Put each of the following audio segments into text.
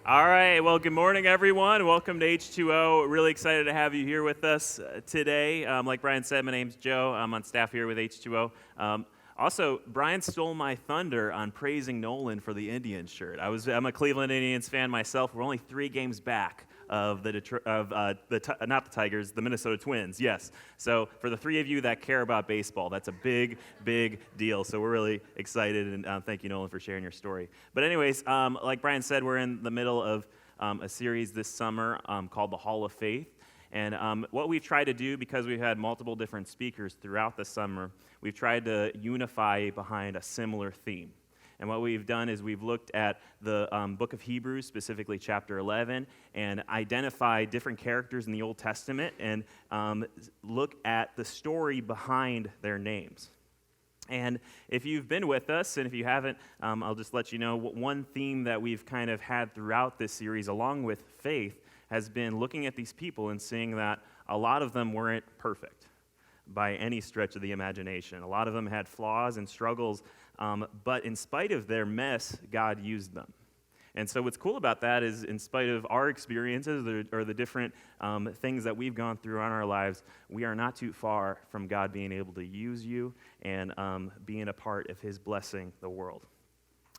All right, well, good morning, everyone. Welcome to H2O. Really excited to have you here with us today. Like Brian said, my name's Joe. I'm on staff here with H2O. Also, Brian stole my thunder on praising Nolan for the Indians shirt. I'm a Cleveland Indians fan myself. We're only 3 games back of not the Tigers, the Minnesota Twins. Yes. So for the 3 of you that care about baseball, that's a big, big deal. So we're really excited, and thank you, Nolan, for sharing your story. But anyways, like Brian said, we're in the middle of a series this summer called the Hall of Faith. And what we've tried to do, because we've had multiple different speakers throughout the summer, we've tried to unify behind a similar theme. And what we've done is we've looked at the book of Hebrews, specifically chapter 11, and identify different characters in the Old Testament and look at the story behind their names. And if you've been with us, and if you haven't, I'll just let you know, one theme that we've kind of had throughout this series, along with faith, has been looking at these people and seeing that a lot of them weren't perfect by any stretch of the imagination. A lot of them had flaws and struggles, but in spite of their mess, God used them. And so what's cool about that is, in spite of our experiences or the different things that we've gone through on our lives, we are not too far from God being able to use you and being a part of His blessing the world.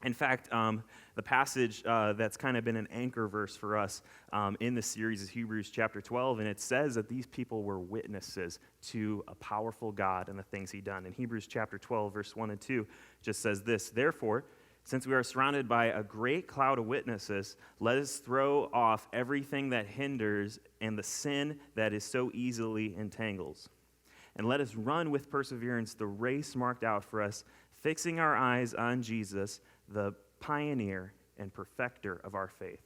In fact, the passage that's kind of been an anchor verse for us in this series is Hebrews chapter 12, and it says that these people were witnesses to a powerful God and the things He done. In Hebrews chapter 12, verse 1 and 2, just says this: "Therefore, since we are surrounded by a great cloud of witnesses, let us throw off everything that hinders and the sin that is so easily entangles. And let us run with perseverance the race marked out for us, fixing our eyes on Jesus, the pioneer and perfecter of our faith.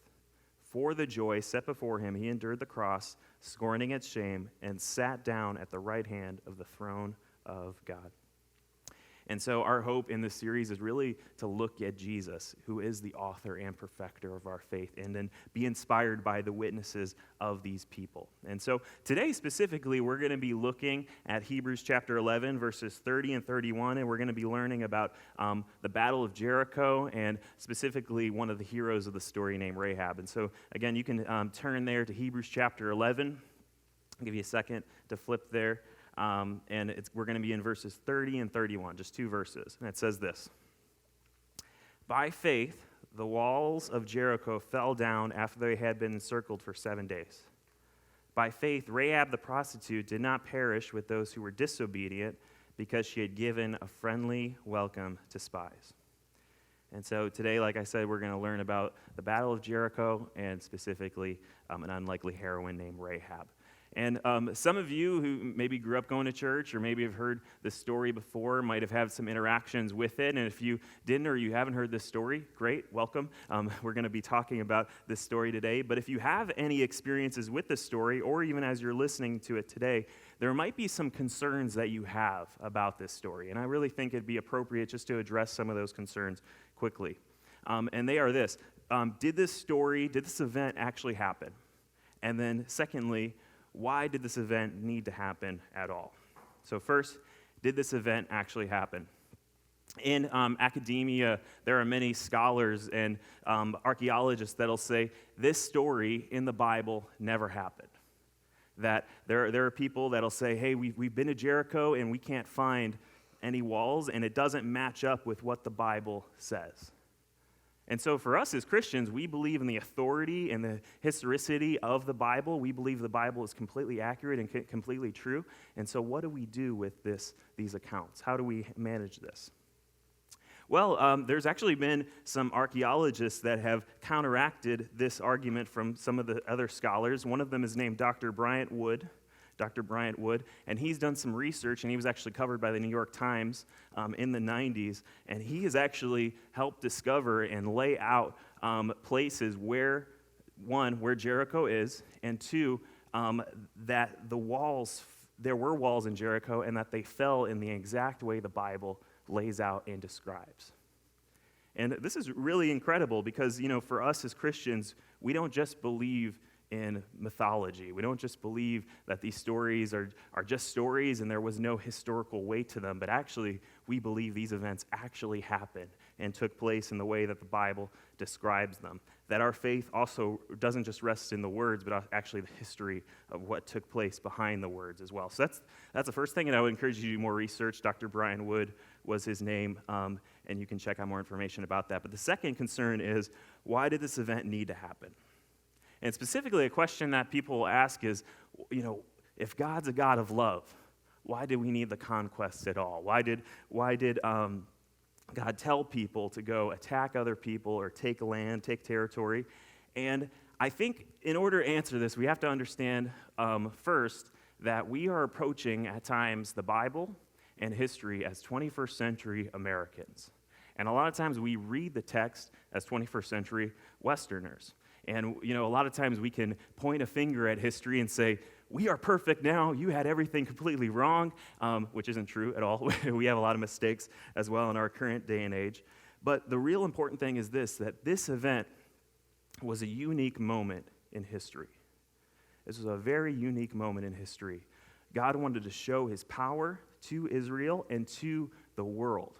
For the joy set before Him, He endured the cross, scorning its shame, and sat down at the right hand of the throne of God." And so our hope in this series is really to look at Jesus, who is the author and perfecter of our faith, and then be inspired by the witnesses of these people. And so today specifically, we're going to be looking at Hebrews chapter 11, verses 30 and 31, and we're going to be learning about the Battle of Jericho, and specifically one of the heroes of the story named Rahab. And so again, you can turn there to Hebrews chapter 11. I'll give you a second to flip there. We're going to be in verses 30 and 31, just 2 verses. And it says this: "By faith, the walls of Jericho fell down after they had been encircled for 7 days. By faith, Rahab the prostitute did not perish with those who were disobedient, because she had given a friendly welcome to spies." And so today, like I said, we're going to learn about the Battle of Jericho and specifically an unlikely heroine named Rahab. And some of you who maybe grew up going to church or maybe have heard this story before might have had some interactions with it. And if you didn't or you haven't heard this story, great, welcome. We're going to be talking about this story today. But if you have any experiences with this story, or even as you're listening to it today, there might be some concerns that you have about this story. And I really think it'd be appropriate just to address some of those concerns quickly. And they are this: did this event actually happen? And then secondly, why did this event need to happen at all? So first, did this event actually happen? In academia, there are many scholars and archaeologists that'll say this story in the Bible never happened. That there are people that'll say, hey, we've been to Jericho and we can't find any walls, and it doesn't match up with what the Bible says. And so for us as Christians, we believe in the authority and the historicity of the Bible. We believe the Bible is completely accurate and completely true. And so what do we do with these accounts? How do we manage this? Well, there's actually been some archaeologists that have counteracted this argument from some of the other scholars. One of them is named Dr. Bryant Wood, and he's done some research, and he was actually covered by the New York Times in the 90s, and he has actually helped discover and lay out places where Jericho is, and 2, that there were walls in Jericho, and that they fell in the exact way the Bible lays out and describes. And this is really incredible because, for us as Christians, we don't just believe in mythology. We don't just believe that these stories are just stories and there was no historical weight to them, but actually we believe these events actually happened and took place in the way that the Bible describes them. that our faith also doesn't just rest in the words, but actually the history of what took place behind the words as well. So that's the first thing, and I would encourage you to do more research. Dr. Brian Wood was his name, and you can check out more information about that. But the second concern is, why did this event need to happen? And specifically, a question that people will ask is, if God's a God of love, why did we need the conquest at all? Why did God tell people to go attack other people or take land, take territory? And I think in order to answer this, we have to understand first that we are approaching at times the Bible and history as 21st century Americans. And a lot of times we read the text as 21st century Westerners. And a lot of times we can point a finger at history and say, we are perfect now, you had everything completely wrong, which isn't true at all. We have a lot of mistakes as well in our current day and age. But the real important thing is this, that this event was a unique moment in history. This was a very unique moment in history. God wanted to show his power to Israel and to the world.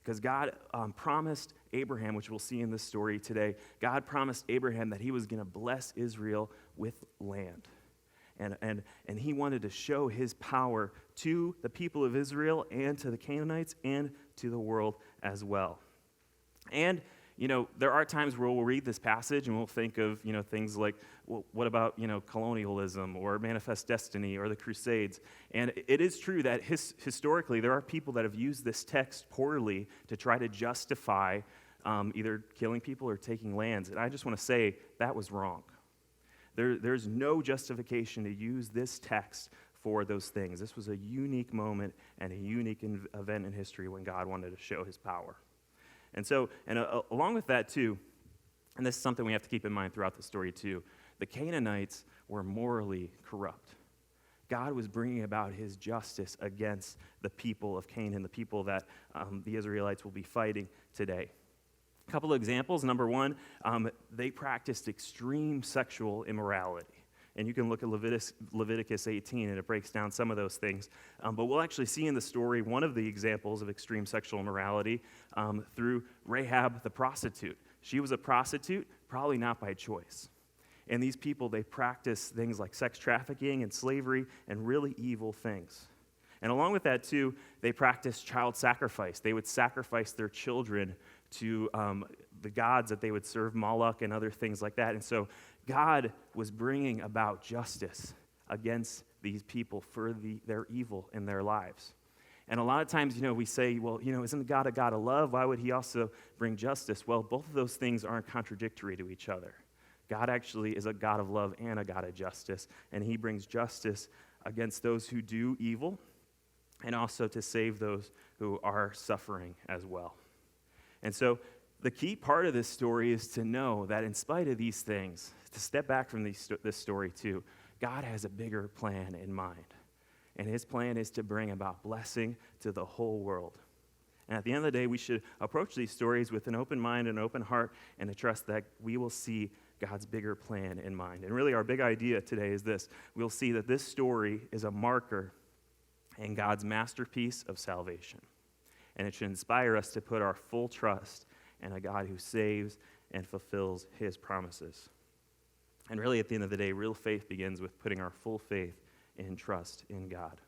Because God promised Abraham, which we'll see in this story today, God promised Abraham that he was going to bless Israel with land. And he wanted to show his power to the people of Israel and to the Canaanites and to the world as well. And, there are times where we'll read this passage and we'll think of, things like, well, what about, colonialism or Manifest Destiny or the Crusades? And it is true that historically there are people that have used this text poorly to try to justify either killing people or taking lands. And I just want to say that was wrong. There's no justification to use this text for those things. This was a unique moment and a unique event in history when God wanted to show his power. And so, along with that too, and this is something we have to keep in mind throughout the story too, the Canaanites were morally corrupt. God was bringing about his justice against the people of Canaan, the people that the Israelites will be fighting today. A couple of examples. Number one, they practiced extreme sexual immorality. And you can look at Leviticus 18, and it breaks down some of those things. But we'll actually see in the story one of the examples of extreme sexual immorality through Rahab the prostitute. She was a prostitute, probably not by choice. And these people, they practice things like sex trafficking and slavery and really evil things. And along with that, too, they practiced child sacrifice. They would sacrifice their children to the gods that they would serve, Moloch and other things like that. And so God was bringing about justice against these people for their evil in their lives. And a lot of times, we say, well, isn't God a God of love? Why would he also bring justice? Well, both of those things aren't contradictory to each other. God actually is a God of love and a God of justice, and he brings justice against those who do evil and also to save those who are suffering as well. And so the key part of this story is to know that in spite of these things, to step back from this story too, God has a bigger plan in mind. And his plan is to bring about blessing to the whole world. And at the end of the day, we should approach these stories with an open mind and open heart and to trust that we will see God's bigger plan in mind. And really our big idea today is this. We'll see that this story is a marker in God's masterpiece of salvation. And it should inspire us to put our full trust in a God who saves and fulfills his promises. And really at the end of the day, real faith begins with putting our full faith and trust in God.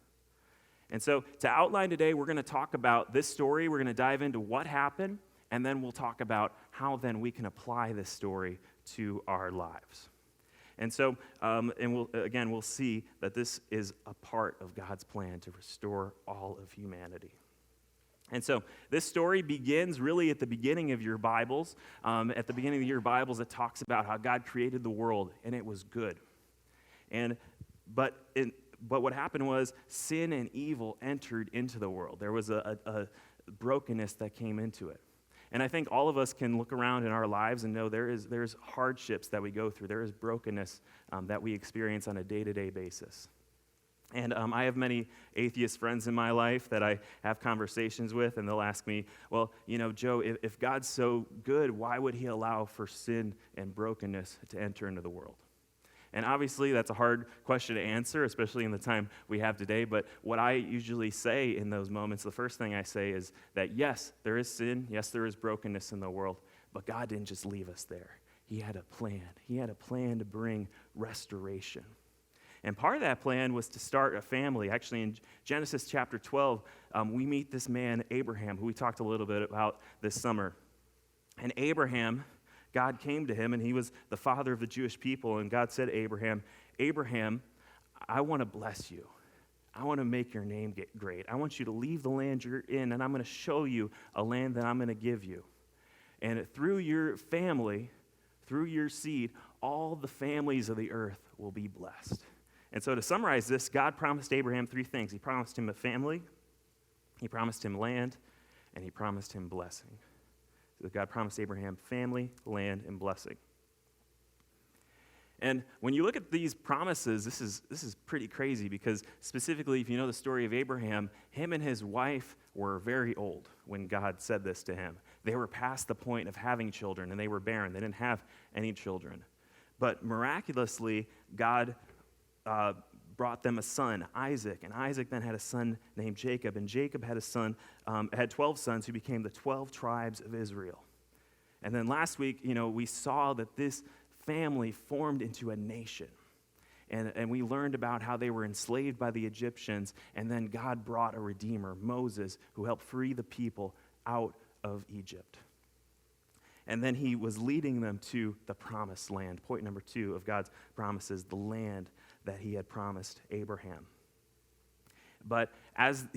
And so to outline today, we're going to talk about this story. We're going to dive into what happened, and then we'll talk about how then we can apply this story to our lives. And so, we'll see that this is a part of God's plan to restore all of humanity. And so this story begins really at the beginning of your Bibles. At the beginning of your Bibles, it talks about how God created the world, and it was good. But what happened was sin and evil entered into the world. There was a brokenness that came into it. And I think all of us can look around in our lives and know there's hardships that we go through. There is brokenness that we experience on a day-to-day basis. And I have many atheist friends in my life that I have conversations with, and they'll ask me, well, Joe, if God's so good, why would he allow for sin and brokenness to enter into the world? And obviously, that's a hard question to answer, especially in the time we have today. But what I usually say in those moments, the first thing I say is that, yes, there is sin. Yes, there is brokenness in the world. But God didn't just leave us there. he had a plan. He had a plan to bring restoration. And part of that plan was to start a family. Actually, in Genesis chapter 12, we meet this man, Abraham, who we talked a little bit about this summer. And Abraham, God came to him, and he was the father of the Jewish people. And God said to Abraham, Abraham, I want to bless you. I want to make your name get great. I want you to leave the land you're in, and I'm going to show you a land that I'm going to give you. And through your family, through your seed, all the families of the earth will be blessed. And so to summarize this, God promised Abraham three things. He promised him a family, he promised him land, and he promised him blessing. So God promised Abraham family, land, and blessing. And when you look at these promises, this is pretty crazy because specifically, if you know the story of Abraham, him and his wife were very old when God said this to him. They were past the point of having children, and they were barren. They didn't have any children. But miraculously, God brought them a son, Isaac, and Isaac then had a son named Jacob, and Jacob had a son, had 12 sons who became the 12 tribes of Israel. And then last week, we saw that this family formed into a nation. And we learned about how they were enslaved by the Egyptians, and then God brought a redeemer, Moses, who helped free the people out of Egypt. And then he was leading them to the promised land. Point number 2 of God's promises, the land that he had promised Abraham. But as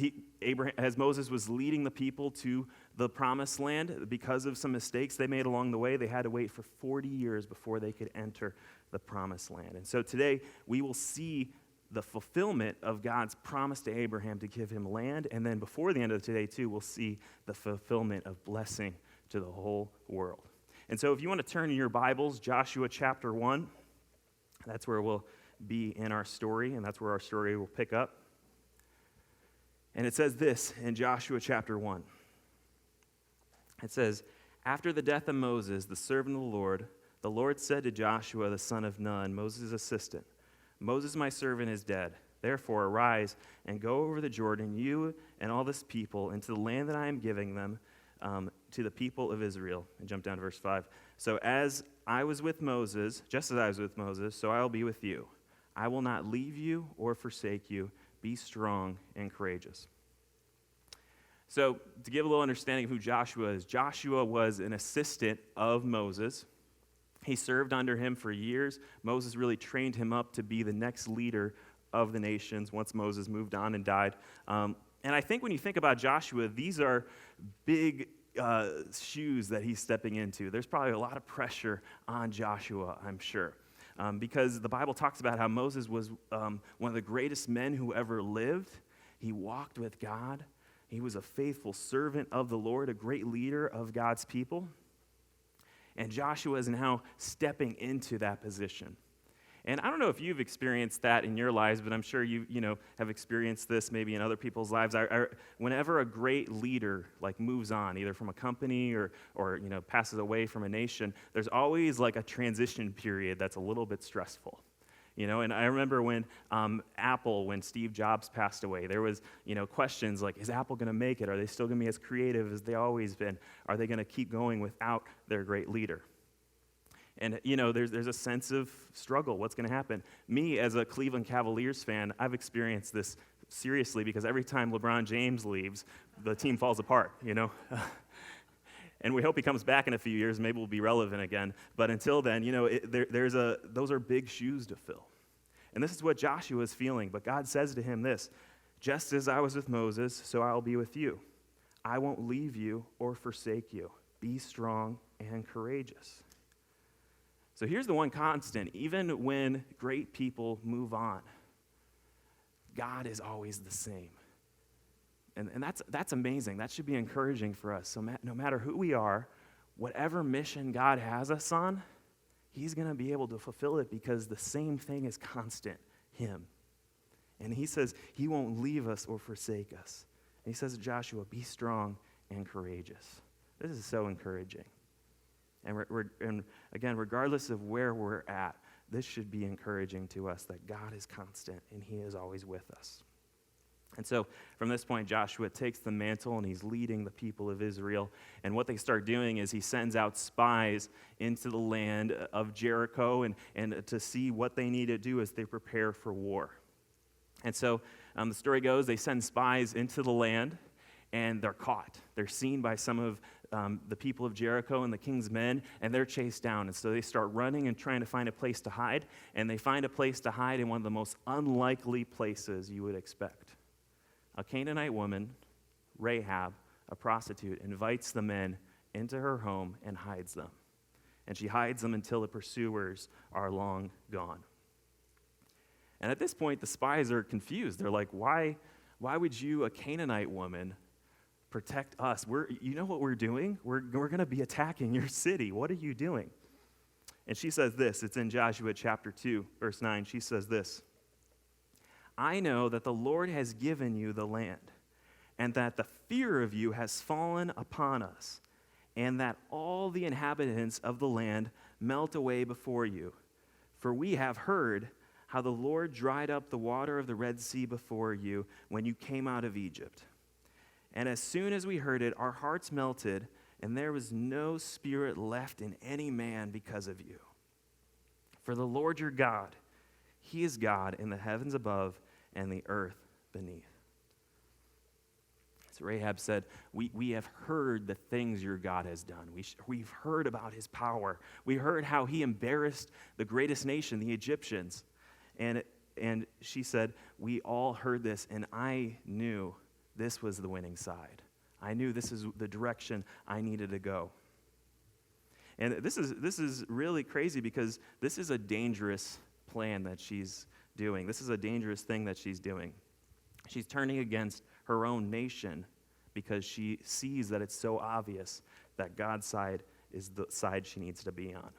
Moses was leading the people to the promised land, because of some mistakes they made along the way, they had to wait for 40 years before they could enter the promised land. And so today we will see the fulfillment of God's promise to Abraham to give him land. And then before the end of today, too, we'll see the fulfillment of blessing to the whole world. And so if you want to turn in your Bibles, Joshua chapter 1, that's where we'll be in our story, and that's where our story will pick up. And it says this in Joshua chapter 1. It says, after the death of Moses, the servant of the Lord said to Joshua, the son of Nun, Moses' assistant, Moses, my servant, is dead. Therefore, arise and go over the Jordan, you and all this people, into the land that I am giving them to the people of Israel. And jump down to verse 5. So as I was with Moses, just as I was with Moses, so I will be with you. I will not leave you or forsake you. Be strong and courageous. So to give a little understanding of who Joshua is, Joshua was an assistant of Moses. He served under him for years. Moses really trained him up to be the next leader of the nations once Moses moved on and died. And I think when you think about Joshua, these are big shoes that he's stepping into. There's probably a lot of pressure on Joshua, I'm sure. Because the Bible talks about how Moses was one of the greatest men who ever lived. He walked with God. He was a faithful servant of the Lord, a great leader of God's people. And Joshua is now stepping into that position. And I don't know if you've experienced that in your lives, but I'm sure you have experienced this maybe in other people's lives. Whenever a great leader moves on, either from a company or passes away from a nation, there's always a transition period that's a little bit stressful. And I remember when Apple, when Steve Jobs passed away, there was questions like, is Apple going to make it? Are they still going to be as creative as they always been? Are they going to keep going without their great leader? And, there's a sense of struggle. What's going to happen? Me, as a Cleveland Cavaliers fan, I've experienced this seriously because every time LeBron James leaves, the team falls apart, And we hope he comes back in a few years. Maybe we'll be relevant again. But until then, those are big shoes to fill. And this is what Joshua is feeling. But God says to him this, just as I was with Moses, so I will be with you. I won't leave you or forsake you. Be strong and courageous. So here's the one constant. Even when great people move on, God is always the same. And that's amazing. That should be encouraging for us. So no matter who we are, whatever mission God has us on, he's going to be able to fulfill it because the same thing is constant, him. And he says he won't leave us or forsake us. And he says to Joshua, be strong and courageous. This is so encouraging. And again, regardless of where we're at, this should be encouraging to us that God is constant and he is always with us. And so from this point, Joshua takes the mantle and he's leading the people of Israel. And what they start doing is he sends out spies into the land of Jericho and to see what they need to do as they prepare for war. And so the story goes, they send spies into the land and they're caught. They're seen by some of the people of Jericho and the king's men, and they're chased down. And so they start running and trying to find a place to hide, and they find a place to hide in one of the most unlikely places you would expect. A Canaanite woman, Rahab, a prostitute, invites the men into her home and hides them. And she hides them until the pursuers are long gone. And at this point, the spies are confused. They're like, why would you, a Canaanite woman, protect us? You know what we're doing? We're going to be attacking your city. What are you doing? And she says this. It's in Joshua chapter 2, verse 9. She says this. I know that the Lord has given you the land, and that the fear of you has fallen upon us, and that all the inhabitants of the land melt away before you. For we have heard how the Lord dried up the water of the Red Sea before you when you came out of Egypt. And as soon as we heard it, our hearts melted, and there was no spirit left in any man because of you. For the Lord your God, He is God in the heavens above and the earth beneath. So Rahab said, we have heard the things your God has done. We've heard about his power. We heard how he embarrassed the greatest nation, the Egyptians. And she said, we all heard this, and I knew this was the winning side. I knew this is the direction I needed to go. And this is really crazy because this is a dangerous plan that she's doing. This is a dangerous thing that she's doing. She's turning against her own nation because she sees that it's so obvious that God's side is the side she needs to be on.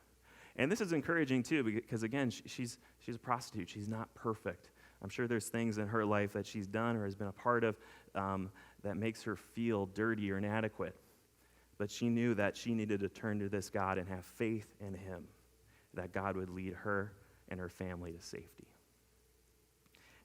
And this is encouraging too because, again, she's a prostitute. She's not perfect. I'm sure there's things in her life that she's done or has been a part of that makes her feel dirty or inadequate. But she knew that she needed to turn to this God and have faith in him, that God would lead her and her family to safety.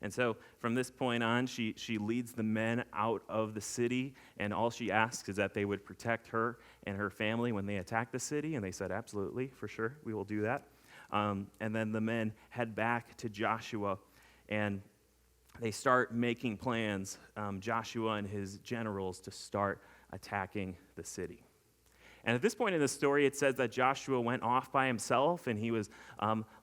And so from this point on, she leads the men out of the city, and all she asks is that they would protect her and her family when they attack the city, and they said, absolutely, for sure, we will do that. And then the men head back to Joshua, and they start making plans, Joshua and his generals, to start attacking the city. And at this point in the story, it says that Joshua went off by himself, and he was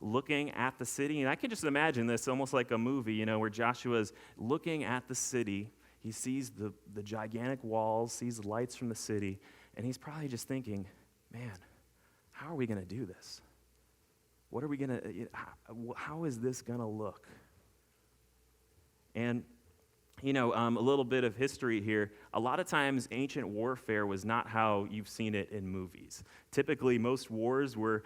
looking at the city. And I can just imagine this almost like a movie, where Joshua's looking at the city. He sees the gigantic walls, sees the lights from the city, and he's probably just thinking, man, how are we going to do this? What are we going to, how is this going to look? And a little bit of history here. A lot of times, ancient warfare was not how you've seen it in movies. Typically, most wars were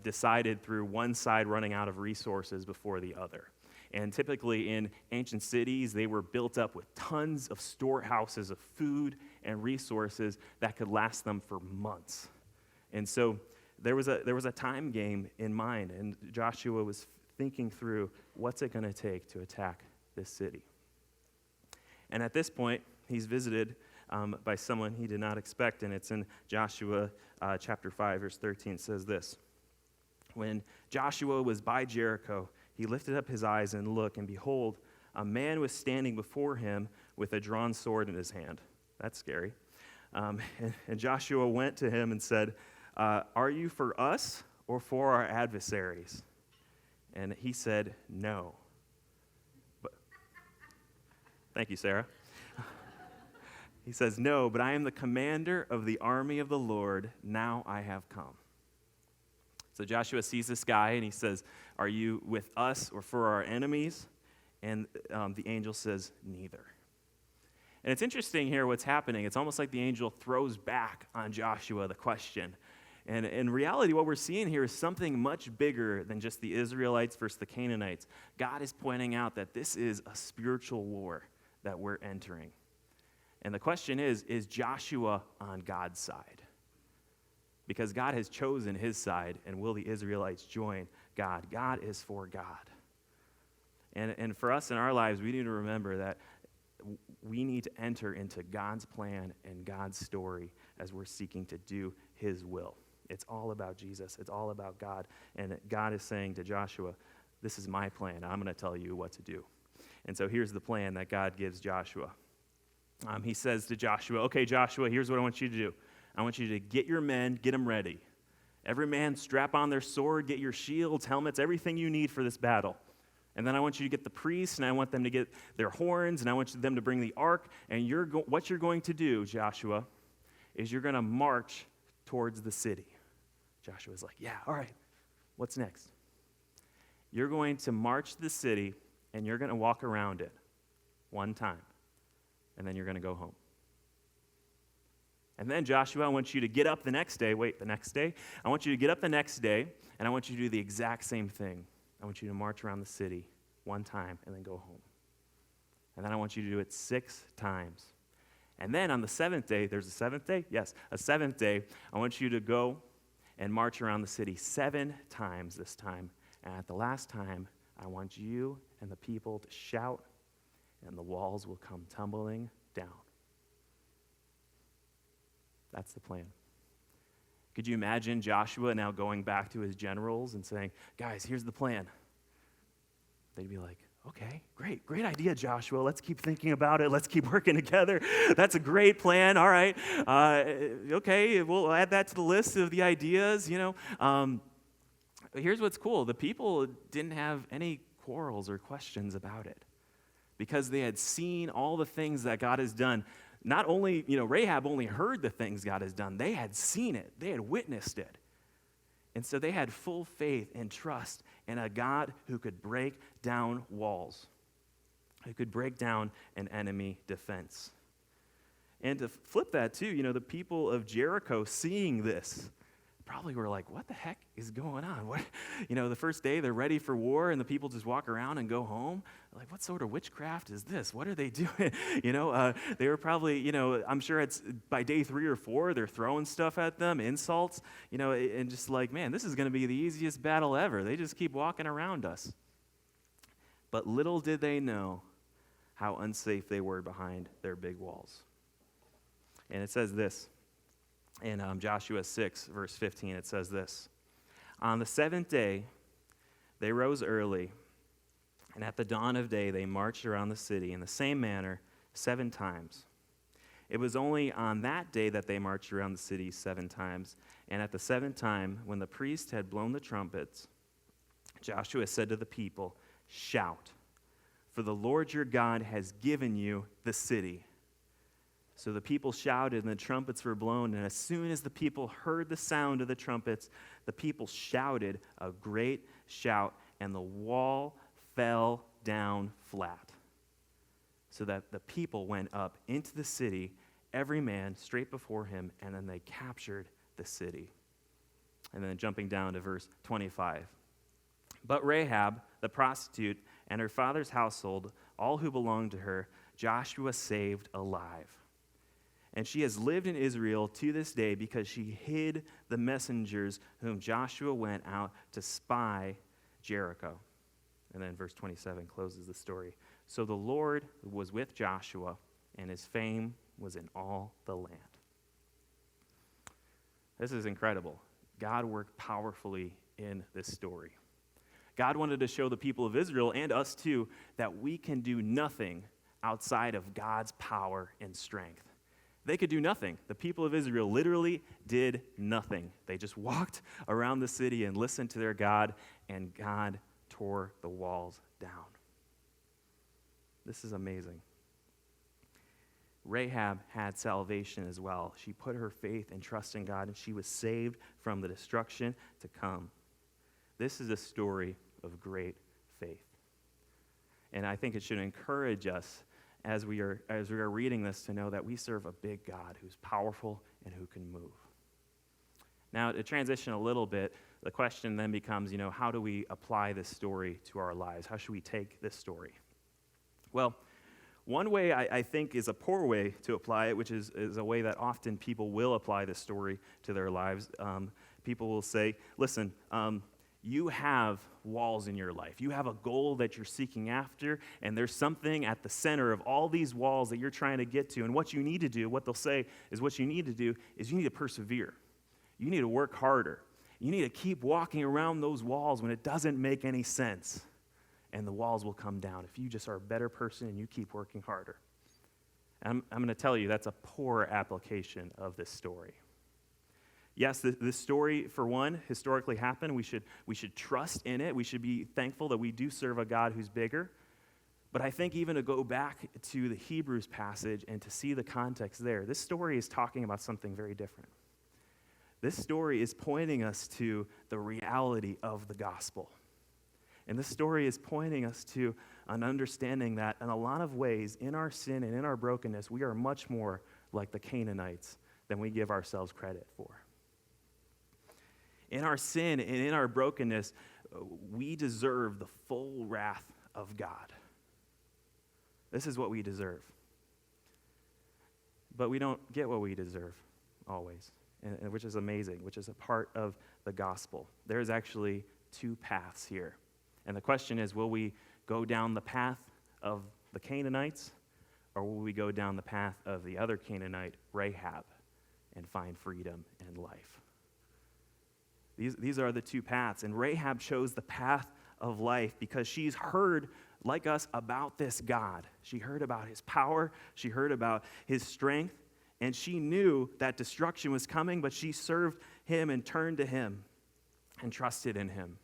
decided through one side running out of resources before the other. And typically, in ancient cities, they were built up with tons of storehouses of food and resources that could last them for months. And so there was a time game in mind, and Joshua was thinking through, what's it going to take to attack this city? And at this point, he's visited by someone he did not expect, and it's in Joshua chapter 5, verse 13. It says this, when Joshua was by Jericho, he lifted up his eyes and looked, and behold, a man was standing before him with a drawn sword in his hand. That's scary. And Joshua went to him and said, are you for us or for our adversaries? And he said, no. Thank you, Sarah. He says, no, but I am the commander of the army of the Lord. Now I have come. So Joshua sees this guy, and he says, are you with us or for our enemies? And the angel says, neither. And it's interesting here what's happening. It's almost like the angel throws back on Joshua the question. And in reality, what we're seeing here is something much bigger than just the Israelites versus the Canaanites. God is pointing out that this is a spiritual war that we're entering. And the question is Joshua on God's side? Because God has chosen his side, and will the Israelites join God? God is for God. And for us in our lives, we need to remember that we need to enter into God's plan and God's story as we're seeking to do his will. It's all about Jesus. It's all about God. And God is saying to Joshua, this is my plan. I'm going to tell you what to do. And so here's the plan that God gives Joshua. He says to Joshua, okay, Joshua, here's what I want you to do. I want you to get your men, get them ready. Every man strap on their sword, get your shields, helmets, everything you need for this battle. And then I want you to get the priests, and I want them to get their horns, and I want them to bring the ark. And what you're going to do, Joshua, is you're going to march towards the city. Joshua's like, yeah, all right. What's next? You're going to march the city, and you're going to walk around it one time. And then you're going to go home. And then, Joshua, I want you to get up the next day. I want you to get up the next day, and I want you to do the exact same thing. I want you to march around the city one time and then go home. And then I want you to do it 6 times. And then on the 7th day, there's a 7th day? Yes, a 7th day, I want you to go and march around the city 7 times this time. And at the last time, I want you and the people to shout, and the walls will come tumbling down. That's the plan. Could you imagine Joshua now going back to his generals and saying, guys, here's the plan? They'd be like, okay, great idea, Joshua. Let's keep thinking about it. Let's keep working together. That's a great plan. All right. Okay, we'll add that to the list of the ideas, Here's what's cool. The people didn't have any quarrels or questions about it because they had seen all the things that God has done. Not only, Rahab only heard the things God has done. They had seen it. They had witnessed it. And so they had full faith and trust in a God who could break down walls, who could break down an enemy defense. And to flip that too, the people of Jericho seeing this probably were like, what the heck is going on? The first day they're ready for war and the people just walk around and go home. Like, what sort of witchcraft is this? What are they doing? They were probably, I'm sure it's by day 3 or 4, they're throwing stuff at them, insults, and just like, man, this is going to be the easiest battle ever. They just keep walking around us. But little did they know how unsafe they were behind their big walls. And it says this. In Joshua 6, verse 15, it says this. On the 7th day, they rose early, and at the dawn of day, they marched around the city in the same manner 7 times. It was only on that day that they marched around the city 7 times, and at the 7th time, when the priest had blown the trumpets, Joshua said to the people, shout, for the Lord your God has given you the city. So the people shouted, and the trumpets were blown. And as soon as the people heard the sound of the trumpets, the people shouted a great shout, and the wall fell down flat. So that the people went up into the city, every man straight before him, and then they captured the city. And then jumping down to verse 25. But Rahab, the prostitute, and her father's household, all who belonged to her, Joshua saved alive. And she has lived in Israel to this day because she hid the messengers whom Joshua went out to spy Jericho. And then verse 27 closes the story. So the Lord was with Joshua, and his fame was in all the land. This is incredible. God worked powerfully in this story. God wanted to show the people of Israel, and us too, that we can do nothing outside of God's power and strength. They could do nothing. The people of Israel literally did nothing. They just walked around the city and listened to their God, and God tore the walls down. This is amazing. Rahab had salvation as well. She put her faith and trust in God, and she was saved from the destruction to come. This is a story of great faith. And I think it should encourage us as we are reading this to know that we serve a big God who's powerful and who can move. Now, to transition a little bit, the question then becomes, how do we apply this story to our lives? How should we take this story? Well, one way I think is a poor way to apply it, which is a way that often people will apply this story to their lives. People will say, listen, you have walls in your life. You have a goal that you're seeking after, and there's something at the center of all these walls that you're trying to get to. And what you need to do, what they'll say is what you need to do is you need to persevere. You need to work harder. You need to keep walking around those walls when it doesn't make any sense. And the walls will come down if you just are a better person and you keep working harder. I'm going to tell you that's a poor application of this story. Yes, this story, for one, historically happened. We should trust in it. We should be thankful that we do serve a God who's bigger. But I think even to go back to the Hebrews passage and to see the context there, this story is talking about something very different. This story is pointing us to the reality of the gospel. And this story is pointing us to an understanding that in a lot of ways, in our sin and in our brokenness, we are much more like the Canaanites than we give ourselves credit for. In our sin and in our brokenness, we deserve the full wrath of God. This is what we deserve. But we don't get what we deserve always, and which is amazing, which is a part of the gospel. There's actually two paths here. And the question is, will we go down the path of the Canaanites, or will we go down the path of the other Canaanite, Rahab, and find freedom and life? These are the two paths. And Rahab chose the path of life because she's heard, like us, about this God. She heard about his power. She heard about his strength. And she knew that destruction was coming, but she served him and turned to him and trusted in him.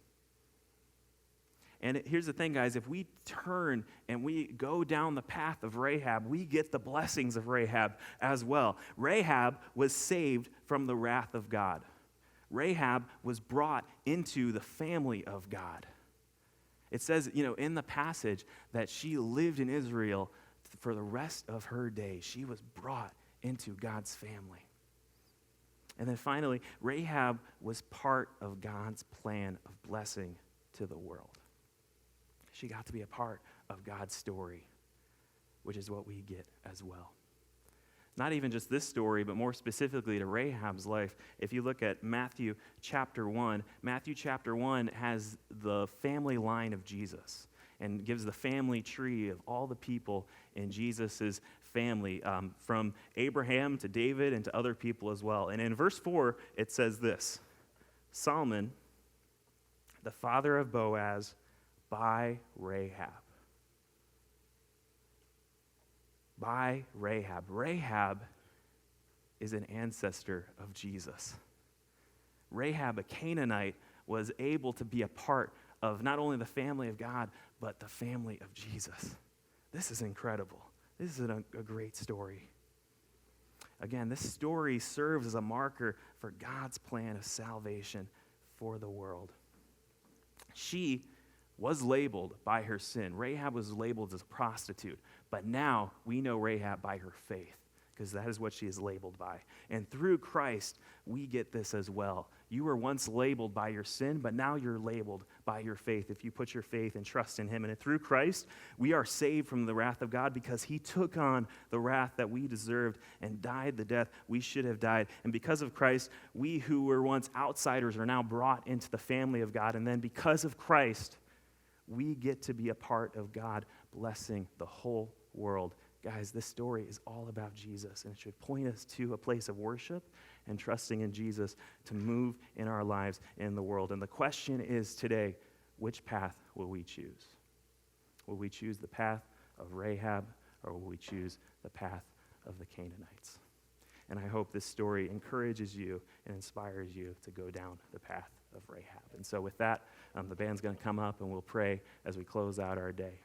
And here's the thing, guys. If we turn and we go down the path of Rahab, we get the blessings of Rahab as well. Rahab was saved from the wrath of God. Rahab was brought into the family of God. It says, in the passage that she lived in Israel for the rest of her days. She was brought into God's family. And then finally, Rahab was part of God's plan of blessing to the world. She got to be a part of God's story, which is what we get as well. Not even just this story, but more specifically to Rahab's life. If you look at Matthew chapter 1, Matthew chapter 1 has the family line of Jesus and gives the family tree of all the people in Jesus' family, from Abraham to David and to other people as well. And in verse 4, it says this: Solomon, the father of Boaz, by Rahab. By Rahab. Rahab is an ancestor of Jesus. Rahab, a Canaanite, was able to be a part of not only the family of God, but the family of Jesus. This is incredible. This is a great story. Again, this story serves as a marker for God's plan of salvation for the world. She was labeled by her sin. Rahab was labeled as a prostitute, but now we know Rahab by her faith, because that is what she is labeled by. And through Christ, we get this as well. You were once labeled by your sin, but now you're labeled by your faith if you put your faith and trust in him. And through Christ, we are saved from the wrath of God because he took on the wrath that we deserved and died the death we should have died. And because of Christ, we who were once outsiders are now brought into the family of God. And then because of Christ, we get to be a part of God blessing the whole world. Guys, this story is all about Jesus, and it should point us to a place of worship and trusting in Jesus to move in our lives in the world. And the question is today, which path will we choose? Will we choose the path of Rahab, or will we choose the path of the Canaanites? And I hope this story encourages you and inspires you to go down the path of Rahab. And so with that, the band's going to come up and we'll pray as we close out our day.